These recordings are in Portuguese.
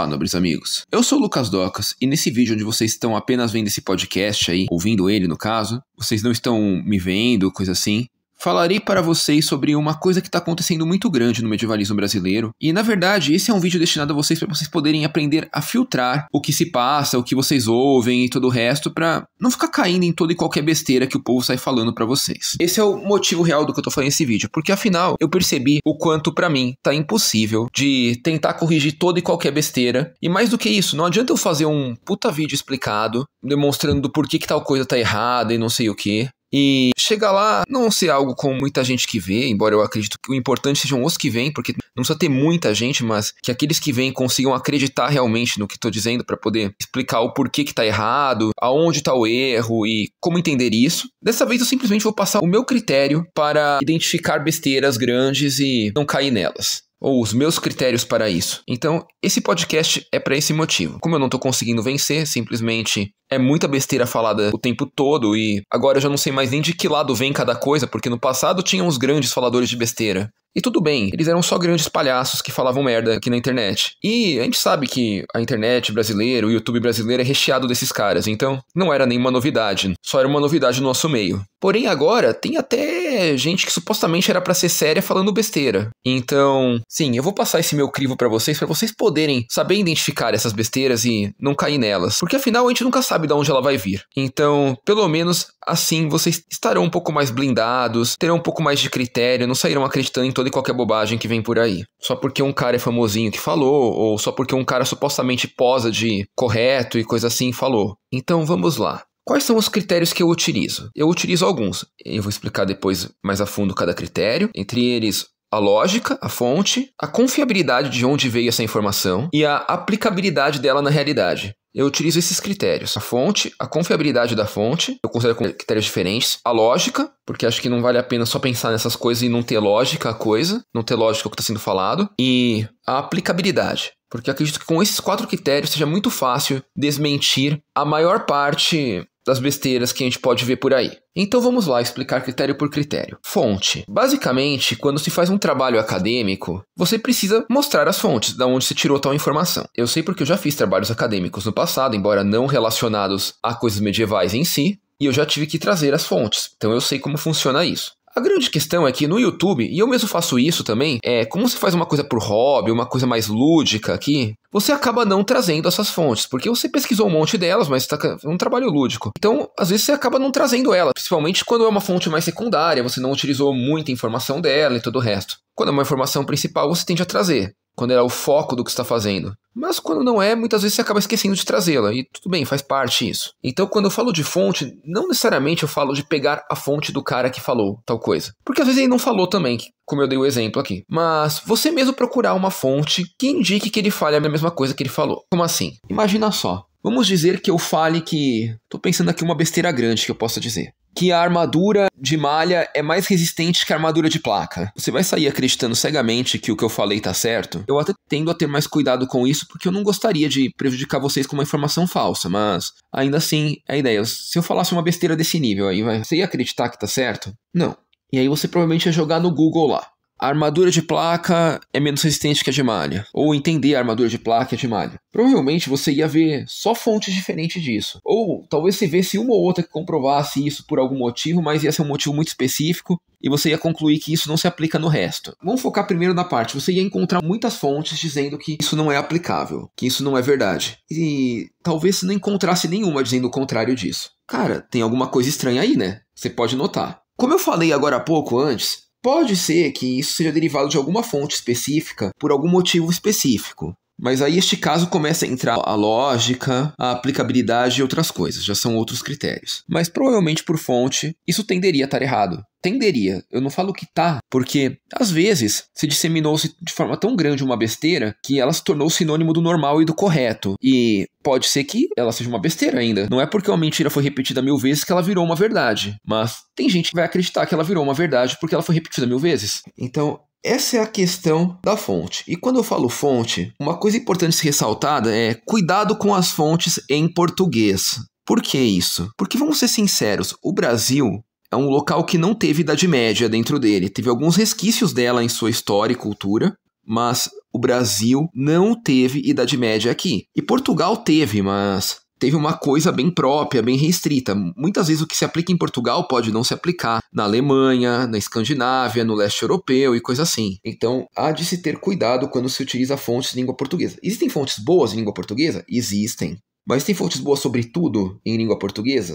Olá, nobres amigos. Eu sou o Lucas Docas e nesse vídeo onde vocês estão apenas vendo esse podcast aí, ouvindo ele no caso, vocês não estão me vendo, coisa assim, falarei para vocês sobre uma coisa que está acontecendo muito grande no medievalismo brasileiro. E na verdade, esse é um vídeo destinado a vocês para vocês poderem aprender a filtrar o que se passa, o que vocês ouvem e todo o resto, para não ficar caindo em toda e qualquer besteira que o povo sai falando para vocês. Esse é o motivo real do que eu tô fazendo esse vídeo, porque afinal eu percebi o quanto para mim tá impossível de tentar corrigir toda e qualquer besteira. E mais do que isso, não adianta eu fazer um puta vídeo explicado, demonstrando do porquê que tal coisa tá errada e não sei o que. E chegar lá não ser algo com muita gente que vê, embora eu acredito que o importante sejam os que vêm, porque não precisa ter muita gente, mas que aqueles que vêm consigam acreditar realmente no que estou dizendo para poder explicar o porquê que está errado, aonde está o erro e como entender isso. Dessa vez eu simplesmente vou passar o meu critério para identificar besteiras grandes e não cair nelas. Ou os meus critérios para isso. Então, esse podcast é para esse motivo. Como eu não tô conseguindo vencer, simplesmente é muita besteira falada o tempo todo e agora eu já não sei mais nem de que lado vem cada coisa, porque no passado tinham os grandes faladores de besteira. E tudo bem, eles eram só grandes palhaços que falavam merda aqui na internet. E a gente sabe que a internet brasileira, o YouTube brasileiro é recheado desses caras, então não era nenhuma novidade, só era uma novidade no nosso meio. Porém agora tem até gente que supostamente era pra ser séria falando besteira. Então, sim, eu vou passar esse meu crivo pra vocês poderem saber identificar essas besteiras e não cair nelas. Porque afinal a gente nunca sabe de onde ela vai vir. Então, pelo menos assim vocês estarão um pouco mais blindados, terão um pouco mais de critério, não sairão acreditando em toda e qualquer bobagem que vem por aí. Só porque um cara é famosinho que falou, ou só porque um cara supostamente posa de correto e coisa assim falou. Então vamos lá. Quais são os critérios que eu utilizo? Eu utilizo alguns. Eu vou explicar depois mais a fundo cada critério. Entre eles, a lógica, a fonte, a confiabilidade de onde veio essa informação e a aplicabilidade dela na realidade. Eu utilizo esses critérios. A fonte, a confiabilidade da fonte, eu considero critérios diferentes. A lógica, porque acho que não vale a pena só pensar nessas coisas e não ter lógica a coisa, não ter lógica o que está sendo falado. E a aplicabilidade, porque eu acredito que com esses 4 critérios seja muito fácil desmentir a maior parte das besteiras que a gente pode ver por aí. Então vamos lá explicar critério por critério. Fonte. Basicamente, quando se faz um trabalho acadêmico, você precisa mostrar as fontes, da onde se tirou tal informação. Eu sei porque eu já fiz trabalhos acadêmicos no passado, embora não relacionados a coisas medievais em si, e eu já tive que trazer as fontes. Então eu sei como funciona isso. A grande questão é que no YouTube, e eu mesmo faço isso também, como você faz uma coisa por hobby, uma coisa mais lúdica aqui, você acaba não trazendo essas fontes, porque você pesquisou um monte delas, mas está um trabalho lúdico. Então, às vezes você acaba não trazendo ela, principalmente quando é uma fonte mais secundária, você não utilizou muita informação dela e todo o resto. Quando é uma informação principal, você tende a trazer, quando é o foco do que você está fazendo. Mas quando não é, muitas vezes você acaba esquecendo de trazê-la, e tudo bem, faz parte isso. Então quando eu falo de fonte, não necessariamente eu falo de pegar a fonte do cara que falou tal coisa. Porque às vezes ele não falou também, como eu dei o exemplo aqui. Mas você mesmo procurar uma fonte que indique que ele fale a mesma coisa que ele falou. Como assim? Imagina só. Vamos dizer que eu fale que... Tô pensando aqui uma besteira grande que eu possa dizer. Que a armadura de malha é mais resistente que a armadura de placa. Você vai sair acreditando cegamente que o que eu falei tá certo? Eu até tendo a ter mais cuidado com isso, porque eu não gostaria de prejudicar vocês com uma informação falsa, mas ainda assim, a ideia, se eu falasse uma besteira desse nível aí, você ia acreditar que tá certo? Não. E aí você provavelmente ia jogar no Google lá. A armadura de placa é menos resistente que a de malha. Ou entender a armadura de placa e a de malha. Provavelmente você ia ver só fontes diferentes disso. Ou talvez você visse uma ou outra que comprovasse isso por algum motivo, mas ia ser um motivo muito específico e você ia concluir que isso não se aplica no resto. Vamos focar primeiro na parte. Você ia encontrar muitas fontes dizendo que isso não é aplicável, que isso não é verdade. E talvez você não encontrasse nenhuma dizendo o contrário disso. Cara, tem alguma coisa estranha aí, né? Você pode notar. Como eu falei agora há pouco antes, pode ser que isso seja derivado de alguma fonte específica por algum motivo específico. Mas aí este caso começa a entrar a lógica, a aplicabilidade e outras coisas, já são outros critérios. Mas provavelmente por fonte, isso tenderia a estar errado. Tenderia, eu não falo que tá, porque às vezes se disseminou-se de forma tão grande uma besteira que ela se tornou sinônimo do normal e do correto. E pode ser que ela seja uma besteira ainda. Não é porque uma mentira foi repetida 1000 vezes que ela virou uma verdade. Mas tem gente que vai acreditar que ela virou uma verdade porque ela foi repetida 1000 vezes. Então, essa é a questão da fonte. E quando eu falo fonte, uma coisa importante a ser ressaltada é cuidado com as fontes em português. Por que isso? Porque vamos ser sinceros, o Brasil é um local que não teve Idade Média dentro dele. Teve alguns resquícios dela em sua história e cultura, mas o Brasil não teve Idade Média aqui. E Portugal teve, mas teve uma coisa bem própria, bem restrita. Muitas vezes o que se aplica em Portugal pode não se aplicar na Alemanha, na Escandinávia, no leste europeu e coisa assim. Então, há de se ter cuidado quando se utiliza fontes em língua portuguesa. Existem fontes boas em língua portuguesa? Existem. Mas tem fontes boas sobre tudo em língua portuguesa?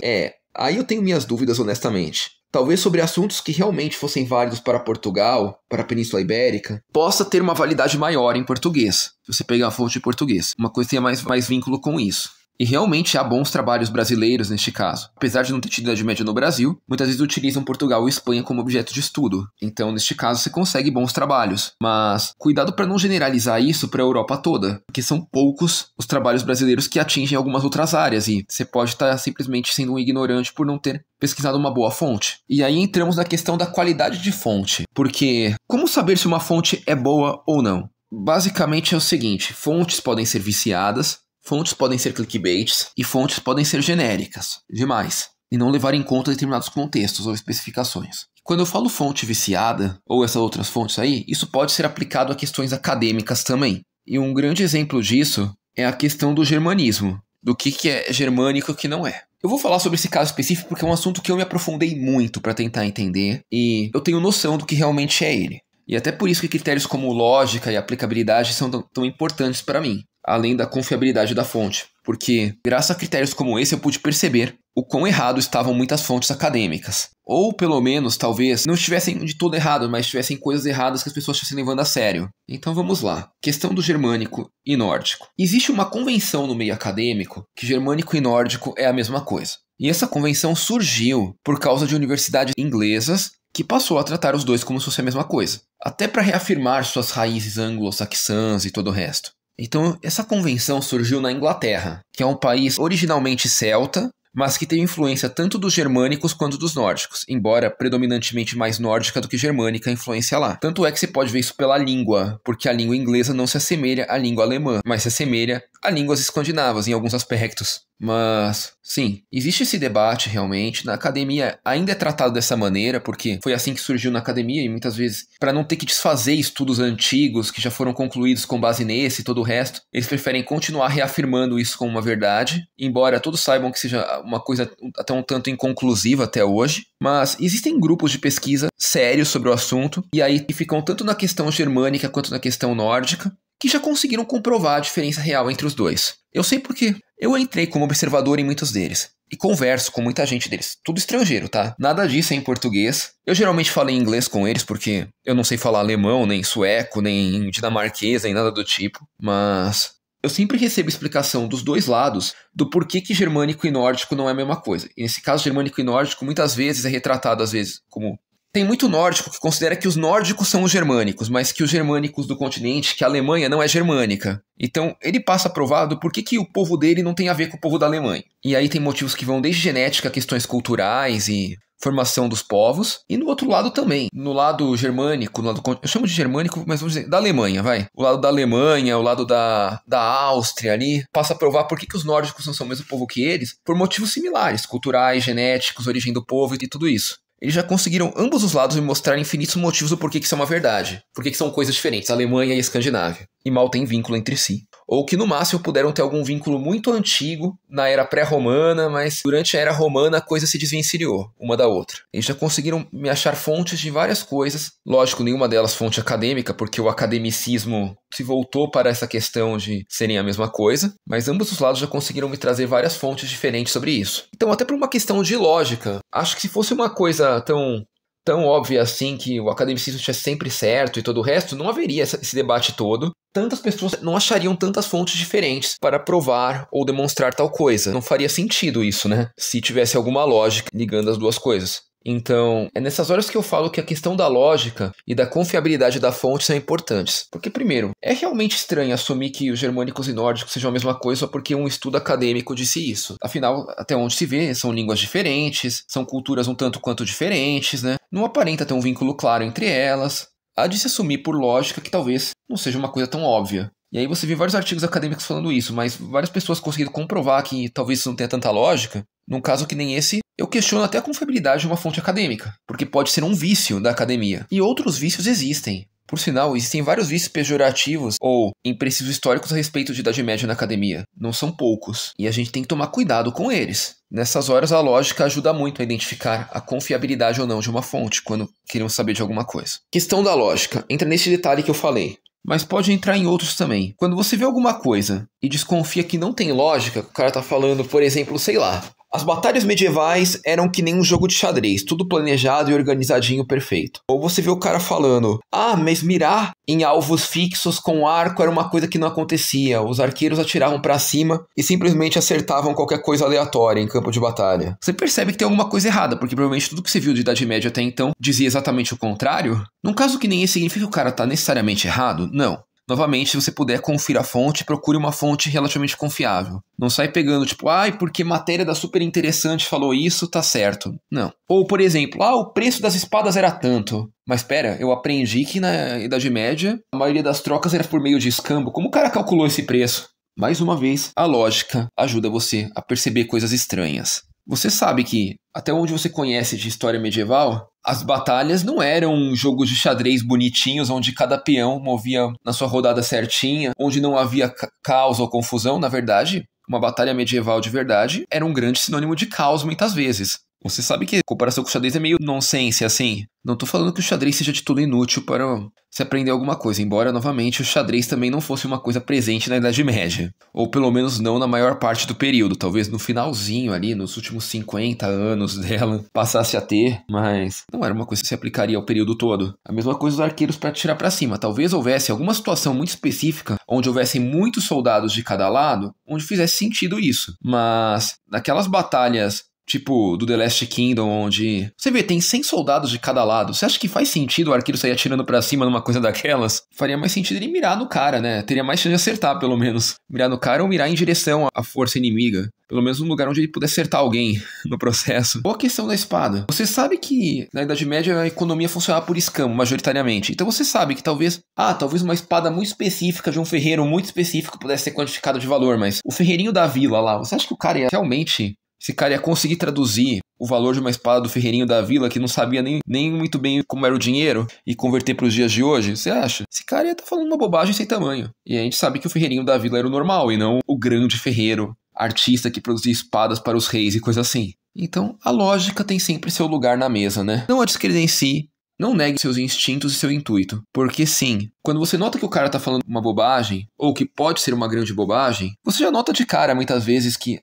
Aí eu tenho minhas dúvidas, honestamente. Talvez sobre assuntos que realmente fossem válidos para Portugal, para a Península Ibérica, possa ter uma validade maior em português, se você pegar a fonte de português. Uma coisa que tenha mais vínculo com isso. E realmente há bons trabalhos brasileiros neste caso. Apesar de não ter tido Idade Média no Brasil, muitas vezes utilizam Portugal e Espanha como objeto de estudo. Então, neste caso, você consegue bons trabalhos. Mas cuidado para não generalizar isso para a Europa toda, porque são poucos os trabalhos brasileiros que atingem algumas outras áreas e você pode estar simplesmente sendo um ignorante por não ter pesquisado uma boa fonte. E aí entramos na questão da qualidade de fonte, porque como saber se uma fonte é boa ou não? Basicamente é o seguinte, fontes podem ser viciadas, fontes podem ser clickbaits e fontes podem ser genéricas, demais, e não levar em conta determinados contextos ou especificações. Quando eu falo fonte viciada, ou essas outras fontes aí, isso pode ser aplicado a questões acadêmicas também. E um grande exemplo disso é a questão do germanismo, do que é germânico e o que não é. Eu vou falar sobre esse caso específico porque é um assunto que eu me aprofundei muito para tentar entender, e eu tenho noção do que realmente é ele. E até por isso que critérios como lógica e aplicabilidade são tão importantes para mim, além da confiabilidade da fonte, porque graças a critérios como esse eu pude perceber o quão errado estavam muitas fontes acadêmicas. Ou pelo menos, talvez, não estivessem de todo errado, mas tivessem coisas erradas que as pessoas estivessem levando a sério. Então vamos lá. Questão do germânico e nórdico. Existe uma convenção no meio acadêmico que germânico e nórdico é a mesma coisa. E essa convenção surgiu por causa de universidades inglesas que passou a tratar os dois como se fosse a mesma coisa, até para reafirmar suas raízes anglo-saxãs e todo o resto. Então, essa convenção surgiu na Inglaterra, que é um país originalmente celta, mas que teve influência tanto dos germânicos quanto dos nórdicos, embora predominantemente mais nórdica do que germânica a influência lá. Tanto é que você pode ver isso pela língua, porque a língua inglesa não se assemelha à língua alemã, mas se assemelha a línguas escandinavas em alguns aspectos. Mas, sim, existe esse debate realmente. Na academia ainda é tratado dessa maneira, porque foi assim que surgiu na academia e muitas vezes, para não ter que desfazer estudos antigos que já foram concluídos com base nesse e todo o resto, eles preferem continuar reafirmando isso como uma verdade, embora todos saibam que seja uma coisa até um tanto inconclusiva até hoje. Mas existem grupos de pesquisa sérios sobre o assunto, e aí ficam tanto na questão germânica quanto na questão nórdica, que já conseguiram comprovar a diferença real entre os dois. Eu sei porque eu entrei como observador em muitos deles, e converso com muita gente deles, tudo estrangeiro, tá? Nada disso é em português. Eu geralmente falo em inglês com eles, porque eu não sei falar alemão, nem sueco, nem dinamarquês, nem nada do tipo, mas eu sempre recebo explicação dos dois lados do porquê que germânico e nórdico não é a mesma coisa. E nesse caso, germânico e nórdico muitas vezes é retratado, às vezes, como... Tem muito nórdico que considera que os nórdicos são os germânicos, mas que os germânicos do continente, que a Alemanha não é germânica. Então, ele passa a provar do porquê que o povo dele não tem a ver com o povo da Alemanha. E aí tem motivos que vão desde genética, questões culturais e formação dos povos. E no outro lado também. No lado germânico, no lado, eu chamo de germânico, mas vamos dizer, da Alemanha, vai. O lado da Alemanha, o lado da Áustria ali, passa a provar por que os nórdicos não são o mesmo povo que eles, por motivos similares, culturais, genéticos, origem do povo e tudo isso. Eles já conseguiram ambos os lados me mostrar infinitos motivos do porquê que isso é uma verdade. Porquê que são coisas diferentes, Alemanha e Escandinávia. E mal tem vínculo entre si. Ou que no máximo puderam ter algum vínculo muito antigo na era pré-romana, mas durante a era romana a coisa se desvencilhou uma da outra. Eles já conseguiram me achar fontes de várias coisas. Lógico, nenhuma delas fonte acadêmica, porque o academicismo se voltou para essa questão de serem a mesma coisa, mas ambos os lados já conseguiram me trazer várias fontes diferentes sobre isso. Então, até por uma questão de lógica, acho que se fosse uma coisa tão óbvia assim, que o academicismo estivesse sempre certo e todo o resto, não haveria esse debate todo. Tantas pessoas não achariam tantas fontes diferentes para provar ou demonstrar tal coisa. Não faria sentido isso, né? Se tivesse alguma lógica ligando as duas coisas. Então, é nessas horas que eu falo que a questão da lógica e da confiabilidade da fonte são importantes. Porque, primeiro, é realmente estranho assumir que os germânicos e nórdicos sejam a mesma coisa só porque um estudo acadêmico disse isso. Afinal, até onde se vê, são línguas diferentes, são culturas um tanto quanto diferentes, né? Não aparenta ter um vínculo claro entre elas. Há de se assumir por lógica que talvez não seja uma coisa tão óbvia. E aí você vê vários artigos acadêmicos falando isso, mas várias pessoas conseguiram comprovar que talvez isso não tenha tanta lógica. Num caso que nem esse, eu questiono até a confiabilidade de uma fonte acadêmica, porque pode ser um vício da academia. E outros vícios existem. Por sinal, existem vários vícios pejorativos ou imprecisos históricos a respeito de Idade Média na academia. Não são poucos. E a gente tem que tomar cuidado com eles. Nessas horas, a lógica ajuda muito a identificar a confiabilidade ou não de uma fonte, quando queremos saber de alguma coisa. Questão da lógica. Entra nesse detalhe que eu falei. Mas pode entrar em outros também. Quando você vê alguma coisa e desconfia que não tem lógica, o cara tá falando, por exemplo, sei lá, as batalhas medievais eram que nem um jogo de xadrez, tudo planejado e organizadinho perfeito. Ou você vê o cara falando, mas mirar em alvos fixos com arco era uma coisa que não acontecia. Os arqueiros atiravam pra cima e simplesmente acertavam qualquer coisa aleatória em campo de batalha. Você percebe que tem alguma coisa errada, porque provavelmente tudo que você viu de Idade Média até então dizia exatamente o contrário. Num caso que nem esse, significa que o cara tá necessariamente errado? Não. Novamente, se você puder, confira a fonte, procure uma fonte relativamente confiável. Não sai pegando, tipo, porque matéria da super interessante falou isso, tá certo. Não. Ou, por exemplo, o preço das espadas era tanto. Mas pera, eu aprendi que na Idade Média, a maioria das trocas era por meio de escambo. Como o cara calculou esse preço? Mais uma vez, a lógica ajuda você a perceber coisas estranhas. Você sabe que, até onde você conhece de história medieval, as batalhas não eram jogos de xadrez bonitinhos, onde cada peão movia na sua rodada certinha, onde não havia caos ou confusão. Na verdade, uma batalha medieval de verdade era um grande sinônimo de caos muitas vezes. Você sabe que a comparação com o xadrez é meio nonsense, assim. Não tô falando que o xadrez seja de tudo inútil para se aprender alguma coisa, embora, novamente, o xadrez também não fosse uma coisa presente na Idade Média. Ou pelo menos não na maior parte do período. Talvez no finalzinho ali, nos últimos 50 anos dela, passasse a ter, mas não era uma coisa que se aplicaria ao período todo. A mesma coisa os arqueiros para atirar para cima. Talvez houvesse alguma situação muito específica, onde houvessem muitos soldados de cada lado, onde fizesse sentido isso. Mas, naquelas batalhas tipo do The Last Kingdom, onde você vê, tem 100 soldados de cada lado. Você acha que faz sentido o arqueiro sair atirando pra cima numa coisa daquelas? Faria mais sentido ele mirar no cara, né? Teria mais chance de acertar, pelo menos. Mirar no cara ou mirar em direção à força inimiga. Pelo menos num lugar onde ele pudesse acertar alguém no processo. Ou a questão da espada. Você sabe que na Idade Média a economia funcionava por escambo, majoritariamente. Então você sabe que talvez uma espada muito específica de um ferreiro muito específico pudesse ser quantificada de valor, mas o ferreirinho da vila lá, você acha que o cara ia realmente... Esse cara ia conseguir traduzir o valor de uma espada do ferreirinho da vila que não sabia nem muito bem como era o dinheiro e converter para os dias de hoje? Você acha? Esse cara ia estar falando uma bobagem sem tamanho. E a gente sabe que o ferreirinho da vila era o normal e não o grande ferreiro, artista que produzia espadas para os reis e coisa assim. Então, a lógica tem sempre seu lugar na mesa, né? Não a descredencie. Não negue seus instintos e seu intuito. Porque sim, quando você nota que o cara tá falando uma bobagem, ou que pode ser uma grande bobagem, você já nota de cara muitas vezes que,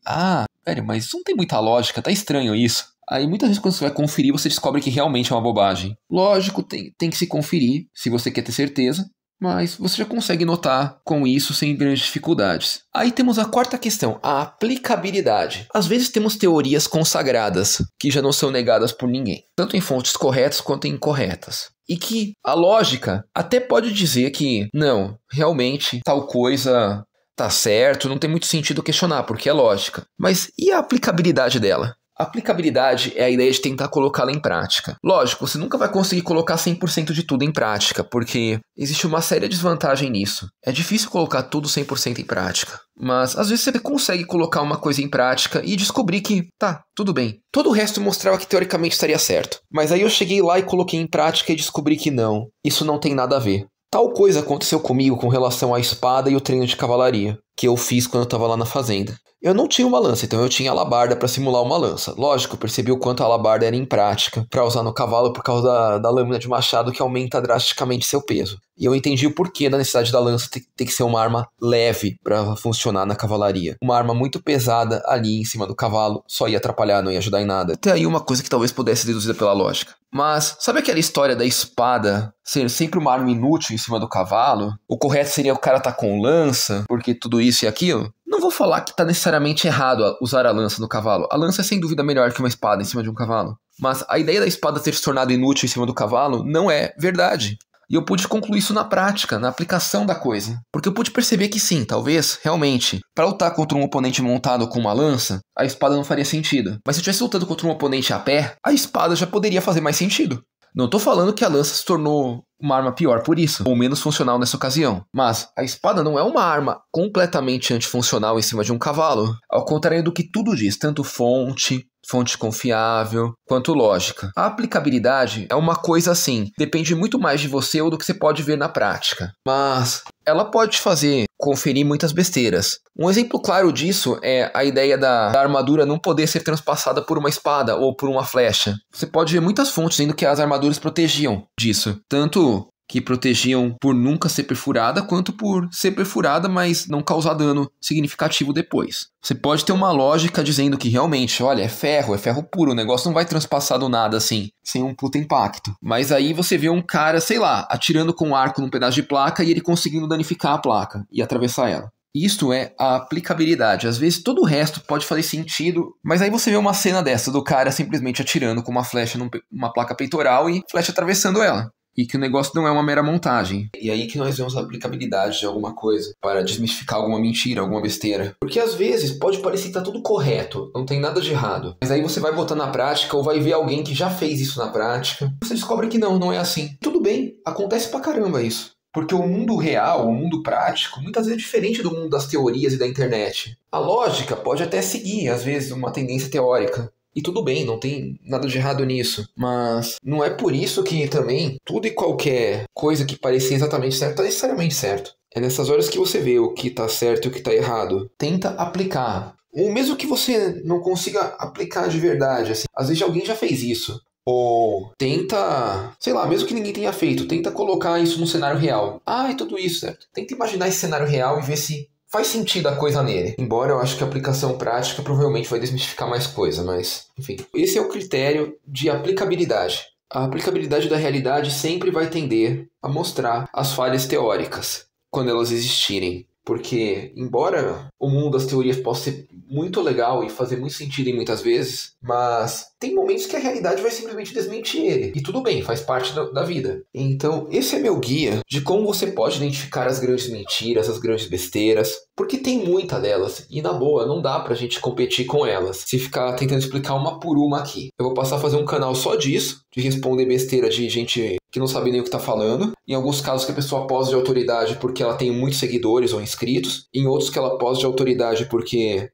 velho, mas isso não tem muita lógica, tá estranho isso. Aí muitas vezes quando você vai conferir, você descobre que realmente é uma bobagem. Lógico, tem que se conferir, se você quer ter certeza. Mas você já consegue notar com isso sem grandes dificuldades. Aí temos a quarta questão, a aplicabilidade. Às vezes temos teorias consagradas, que já não são negadas por ninguém, tanto em fontes corretas quanto incorretas. E que a lógica até pode dizer que, não, realmente tal coisa tá certo, não tem muito sentido questionar, porque é lógica. Mas e a aplicabilidade dela? A aplicabilidade é a ideia de tentar colocá-la em prática. Lógico, você nunca vai conseguir colocar 100% de tudo em prática, porque existe uma séria desvantagem nisso. É difícil colocar tudo 100% em prática. Mas às vezes você consegue colocar uma coisa em prática e descobrir que, tudo bem. Todo o resto mostrava que teoricamente estaria certo. Mas aí eu cheguei lá e coloquei em prática e descobri que não. Isso não tem nada a ver. Tal coisa aconteceu comigo com relação à espada e o treino de cavalaria, que eu fiz quando eu estava lá na fazenda. Eu não tinha uma lança, então eu tinha alabarda para simular uma lança. Lógico, eu percebi o quanto a alabarda era imprática para usar no cavalo por causa da lâmina de machado que aumenta drasticamente seu peso. E eu entendi o porquê da necessidade da lança ter que ser uma arma leve para funcionar na cavalaria. Uma arma muito pesada ali em cima do cavalo só ia atrapalhar, não ia ajudar em nada. Até aí uma coisa que talvez pudesse ser deduzida pela lógica. Mas, sabe aquela história da espada ser sempre uma arma inútil em cima do cavalo? O correto seria o cara tá com lança, porque tudo isso e aquilo? Não vou falar que tá necessariamente errado usar a lança no cavalo. A lança é sem dúvida melhor que uma espada em cima de um cavalo. Mas a ideia da espada ter se tornado inútil em cima do cavalo não é verdade. E eu pude concluir isso na prática, na aplicação da coisa. Porque eu pude perceber que sim, talvez, realmente, para lutar contra um oponente montado com uma lança, a espada não faria sentido. Mas se eu estivesse lutando contra um oponente a pé, a espada já poderia fazer mais sentido. Não tô falando que a lança se tornou uma arma pior por isso, ou menos funcional nessa ocasião. Mas a espada não é uma arma completamente antifuncional em cima de um cavalo. Ao contrário do que tudo diz, tanto fonte, fonte confiável, quanto lógica. A aplicabilidade é uma coisa assim, depende muito mais de você ou do que você pode ver na prática. Mas ela pode te fazer conferir muitas besteiras. Um exemplo claro disso é a ideia da armadura não poder ser transpassada por uma espada ou por uma flecha. Você pode ver muitas fontes dizendo que as armaduras protegiam disso. Tanto que protegiam por nunca ser perfurada, quanto por ser perfurada, mas não causar dano significativo depois. Você pode ter uma lógica dizendo que realmente, olha, é ferro puro, o negócio não vai transpassar do nada assim, sem um puta impacto. Mas aí você vê um cara, sei lá, atirando com um arco num pedaço de placa e ele conseguindo danificar a placa e atravessar ela. Isto é a aplicabilidade. Às vezes todo o resto pode fazer sentido, mas aí você vê uma cena dessa do cara simplesmente atirando com uma flecha numa placa peitoral e flecha atravessando ela. E que o negócio não é uma mera montagem. E aí que nós vemos a aplicabilidade de alguma coisa para desmistificar alguma mentira, alguma besteira. Porque às vezes pode parecer que tá tudo correto, não tem nada de errado. Mas aí você vai botar na prática ou vai ver alguém que já fez isso na prática. Você descobre que não é assim. Tudo bem, acontece pra caramba isso. Porque o mundo real, o mundo prático, muitas vezes é diferente do mundo das teorias e da internet. A lógica pode até seguir, às vezes, uma tendência teórica. E tudo bem, não tem nada de errado nisso. Mas não é por isso que também tudo e qualquer coisa que parecia exatamente certo está necessariamente certo. É nessas horas que você vê o que está certo e o que está errado. Tenta aplicar. Ou mesmo que você não consiga aplicar de verdade. Assim, às vezes alguém já fez isso. Ou tenta, sei lá, mesmo que ninguém tenha feito, tenta colocar isso no cenário real. É tudo isso, certo? Tenta imaginar esse cenário real e ver se faz sentido a coisa nele. Embora eu acho que a aplicação prática provavelmente vai desmistificar mais coisa, mas, enfim. Esse é o critério de aplicabilidade. A aplicabilidade da realidade sempre vai tender a mostrar as falhas teóricas, quando elas existirem. Porque, embora o mundo das teorias possa ser muito legal e fazer muito sentido em muitas vezes, mas tem momentos que a realidade vai simplesmente desmentir ele. E tudo bem, faz parte da vida. Então, esse é meu guia de como você pode identificar as grandes mentiras, as grandes besteiras, porque tem muita delas. E, na boa, não dá pra gente competir com elas, se ficar tentando explicar uma por uma aqui. Eu vou passar a fazer um canal só disso, de responder besteira de gente que não sabe nem o que tá falando. Em alguns casos que a pessoa posa de autoridade porque ela tem muitos seguidores ou inscritos. Em outros que ela posa de autoridade porque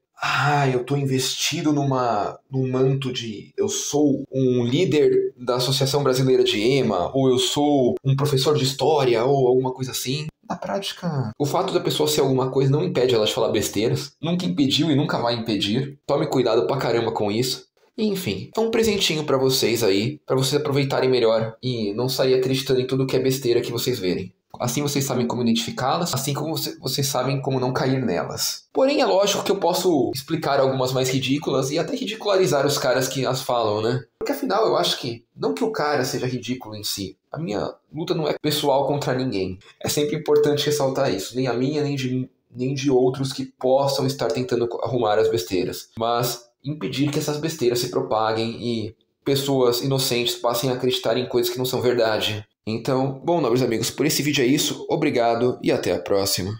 eu tô investido num manto de eu sou um líder da Associação Brasileira de EMA, ou eu sou um professor de história, ou alguma coisa assim. Na prática, o fato da pessoa ser alguma coisa não impede ela de falar besteiras. Nunca impediu e nunca vai impedir. Tome cuidado pra caramba com isso. Enfim, é um presentinho pra vocês aí, pra vocês aproveitarem melhor e não sair acreditando em tudo que é besteira que vocês verem. Assim vocês sabem como identificá-las, assim como vocês sabem como não cair nelas. Porém, é lógico que eu posso explicar algumas mais ridículas e até ridicularizar os caras que as falam, né? Porque afinal, eu acho que, não que o cara seja ridículo em si, a minha luta não é pessoal contra ninguém. É sempre importante ressaltar isso, nem a minha, nem de outros que possam estar tentando arrumar as besteiras. Mas impedir que essas besteiras se propaguem e pessoas inocentes passem a acreditar em coisas que não são verdade. Então, bom, nobres amigos, por esse vídeo é isso. Obrigado e até a próxima.